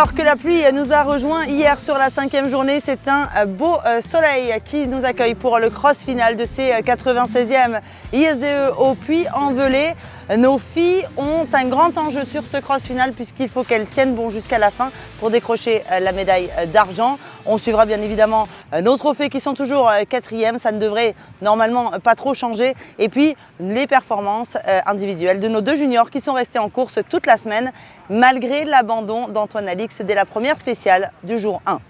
Alors que la pluie nous a rejoint hier sur la 5e journée, c'est un beau soleil qui nous accueille pour le cross final de ces 96e ISDE au Puy-en-Velay. Nos filles ont un grand enjeu sur ce cross final puisqu'il faut qu'elles tiennent bon jusqu'à la fin pour décrocher la médaille d'argent. On suivra bien évidemment nos trophées qui sont toujours 4e, ça ne devrait normalement pas trop changer. Et puis les performances individuelles de nos deux juniors qui sont restés en course toute la semaine malgré l'abandon d'Antoine Alix dès la première spéciale du jour 1.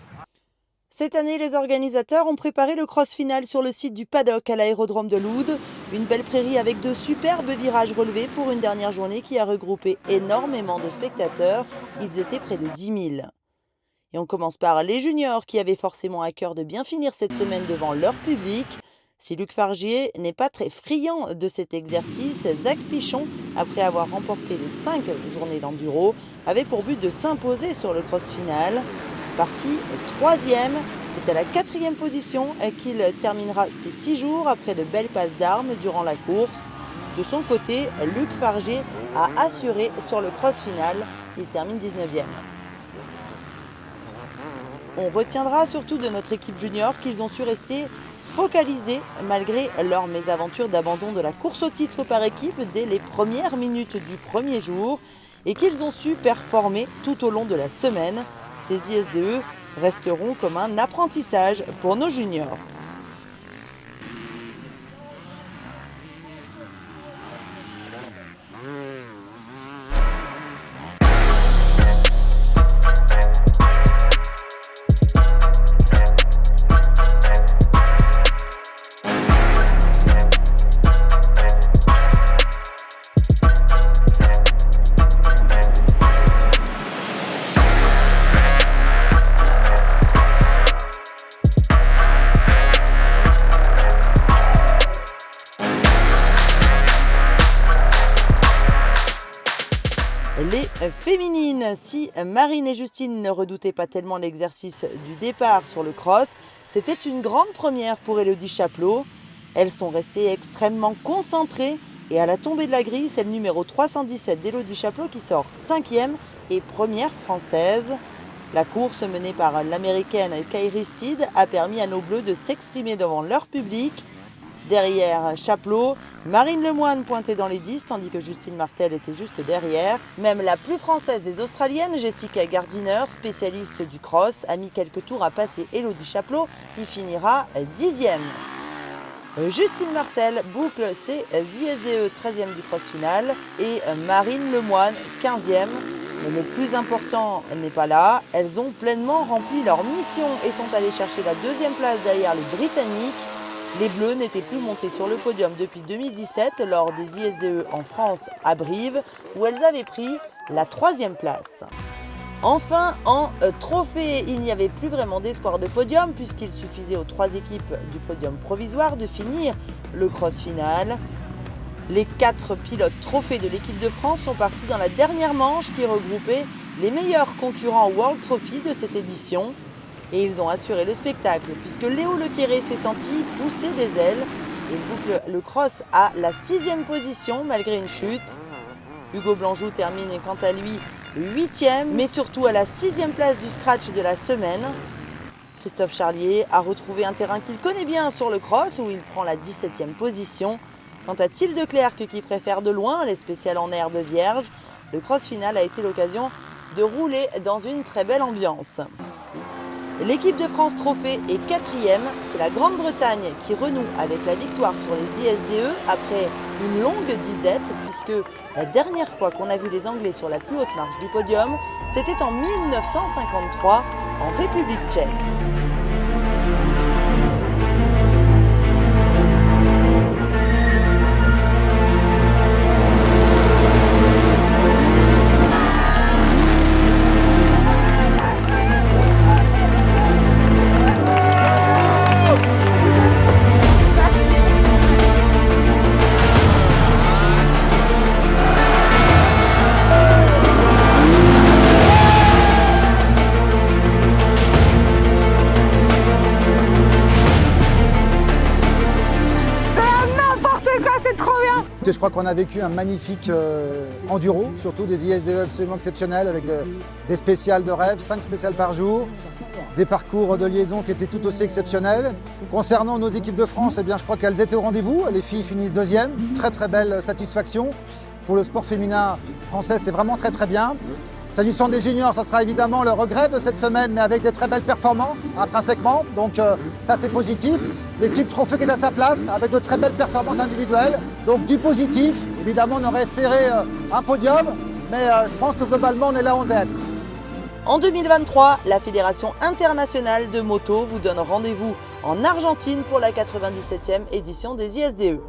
Cette année, les organisateurs ont préparé le cross final sur le site du paddock à l'aérodrome de Loud. Une belle prairie avec de superbes virages relevés pour une dernière journée qui a regroupé énormément de spectateurs. Ils étaient près de 10 000. Et on commence par les juniors qui avaient forcément à cœur de bien finir cette semaine devant leur public. Si Luc Fargier n'est pas très friand de cet exercice, Zach Pichon, après avoir remporté les 5 journées d'enduro, avait pour but de s'imposer sur le cross final. Parti 3e, c'est à la 4e position qu'il terminera ses 6 jours après de belles passes d'armes durant la course. De son côté, Luc Fargier a assuré sur le cross final, il termine 19e. On retiendra surtout de notre équipe junior qu'ils ont su rester focalisés malgré leur mésaventure d'abandon de la course au titre par équipe dès les premières minutes du premier jour et qu'ils ont su performer tout au long de la semaine. Ces ISDE resteront comme un apprentissage pour nos juniors. Les féminines, si Marine et Justine ne redoutaient pas tellement l'exercice du départ sur le cross, c'était une grande première pour Élodie Chaplot. Elles sont restées extrêmement concentrées et à la tombée de la grille, c'est le numéro 317 d'Élodie Chaplot qui sort 5e et première française. La course menée par l'américaine Kairi Steed a permis à nos Bleus de s'exprimer devant leur public. Derrière Chaplot, Marine Lemoine pointait dans les 10, tandis que Justine Martel était juste derrière. Même la plus française des Australiennes, Jessica Gardiner, spécialiste du cross, a mis quelques tours à passer Élodie Chaplot, qui finira 10e. Justine Martel boucle ses ISDE 13e du cross final et Marine Lemoine 15e. Mais le plus important n'est pas là, elles ont pleinement rempli leur mission et sont allées chercher la 2e place derrière les Britanniques. Les Bleus n'étaient plus montés sur le podium depuis 2017 lors des ISDE en France à Brive où elles avaient pris la 3e place. Enfin, en trophée, il n'y avait plus vraiment d'espoir de podium puisqu'il suffisait aux 3 équipes du podium provisoire de finir le cross final. Les 4 pilotes trophées de l'équipe de France sont partis dans la dernière manche qui regroupait les meilleurs concurrents World Trophy de cette édition. Et ils ont assuré le spectacle puisque Léo Lequéré s'est senti pousser des ailes et boucle le cross à la 6e position malgré une chute. Hugo Blanjou termine quant à lui 8e, mais surtout à la 6e place du scratch de la semaine. Christophe Charlier a retrouvé un terrain qu'il connaît bien sur le cross où il prend la 17e position. Quant à Thiel de Clercq qui préfère de loin les spéciales en herbe vierge, le cross final a été l'occasion de rouler dans une très belle ambiance. L'équipe de France Trophée est 4e, c'est la Grande-Bretagne qui renoue avec la victoire sur les ISDE après une longue disette puisque la dernière fois qu'on a vu les Anglais sur la plus haute marche du podium, c'était en 1953 en République tchèque. Je crois qu'on a vécu un magnifique enduro, surtout des ISDE absolument exceptionnels avec des spéciales de rêve, 5 spéciales par jour, des parcours de liaison qui étaient tout aussi exceptionnels. Concernant nos équipes de France, eh bien, je crois qu'elles étaient au rendez-vous. Les filles finissent deuxième, très belle satisfaction. Pour le sport féminin français, c'est vraiment très bien. S'agissant des juniors, ça sera évidemment le regret de cette semaine, mais avec des très belles performances intrinsèquement. Donc ça c'est positif. L'équipe trophée qui est à sa place, avec de très belles performances individuelles. Donc du positif. Évidemment, on aurait espéré un podium, mais je pense que globalement, on est là où on devait être. En 2023, la Fédération internationale de moto vous donne rendez-vous en Argentine pour la 97e édition des ISDE.